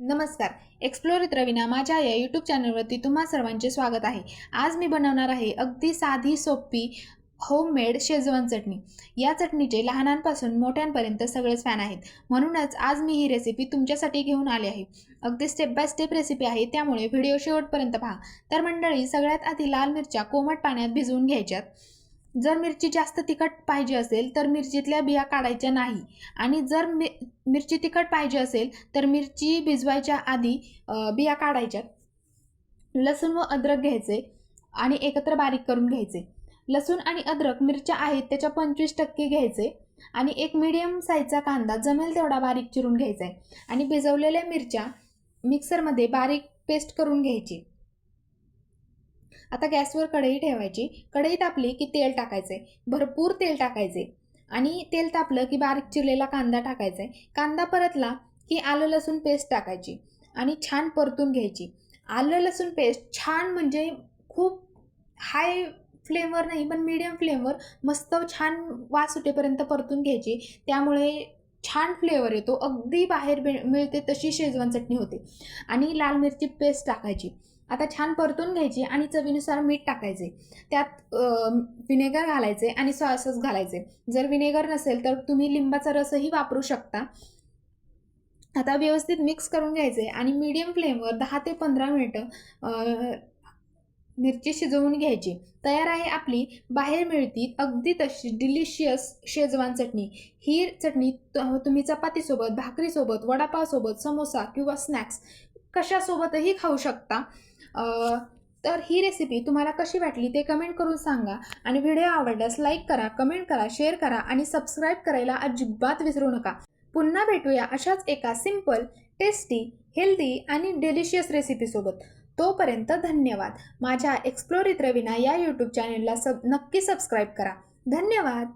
नमस्कार. Explore with Raveena माझ्या या यूट्यूब चॅनलवरती तुम्हा सर्वांचे स्वागत आहे. आज मी बनवणार आहे अगदी साधी सोपी होममेड शेजवान चटणी. या चटणीचे लहानांपासून मोठ्यांपर्यंत सगळेच फॅन आहेत. म्हणूनच आज मी ही रेसिपी तुमच्यासाठी घेऊन आली आहे. अगदी स्टेप बाय स्टेप रेसिपी आहे, त्यामुळे व्हिडिओ शेवटपर्यंत पहा. तर मंडळी, सगळ्यात आधी लाल मिरच्या कोमट पाण्यात भिजवून घ्यायच्यात. जर मिरची जास्त तिखट पाहिजे असेल तर मिरचीतल्या बिया काढायच्या नाही, आणि जर मिरची तिखट पाहिजे असेल तर मिरची भिजवायच्या आधी बिया काढायच्या. लसूण व अद्रक घ्यायचे आणि एकत्र बारीक करून घ्यायचे. लसूण आणि अद्रक मिरच्या आहेत त्याच्या 25% घ्यायचे आणि एक मीडियम साईजचा कांदा जमेल तेवढा बारीक चिरून घ्यायचा आहे. आणि भिजवलेल्या मिरच्या मिक्सरमध्ये बारीक पेस्ट करून घ्यायची. आता गॅसवर कढई ठेवायची. कढई तापली की तेल टाकायचे, भरपूर तेल टाकायचे. आणि तेल तापलं की बारीक चिरलेला कांदा टाकायचा आहे. कांदा परतला की आलं लसूण पेस्ट टाकायची आणि छान परतून घ्यायची. आलं लसूण पेस्ट छान, म्हणजे खूप हाय फ्लेमवर नाही पण मीडियम फ्लेमवर मस्त छान वास सुटेपर्यंत परतून घ्यायची. त्यामुळे छान फ्लेवर येतो. अगदी बाहेर मिळते तशी शेजवान चटणी होते. आणि लाल मिरची पेस्ट टाकायची. आता छान परतून घ्यायची आणि चवीनुसार मीठ टाकायचे. त्यात विनेगर घालायचे आणि सोया सॉस घालायचे. जर विनेगर नसेल तर तुम्ही लिंबाचा रसही वापरू शकता. आता व्यवस्थित मिक्स करून घ्यायचे आणि मीडियम फ्लेमवर 10 ते 15 मिनिटं मिरची शिजवून घ्यायची. तयार आहे आपली बाहेर मिळती अगदी तशी डिलिशियस शेजवान चटणी. ही चटणी तुम्ही चपातीसोबत, भाकरीसोबत, वडापावसोबत, समोसा किंवा स्नॅक्स कशासोबतही खाऊ शकता. तर ही रेसिपी तुम्हाला कशी वाटली ते कमेंट करून सांगा. आणि व्हिडिओ आवडल्यास लाईक करा, कमेंट करा, शेअर करा आणि सबस्क्राईब करायला अजिबात विसरू नका. पुन्हा भेटूया अशाच एका सिंपल, टेस्टी, हेल्दी आणि डिलिशियस रेसिपीसोबत. तोपर्यंत धन्यवाद. माझ्या एक्सप्लोर विथ रवीना या यूट्यूब चॅनलला नक्की सबस्क्राईब करा. धन्यवाद.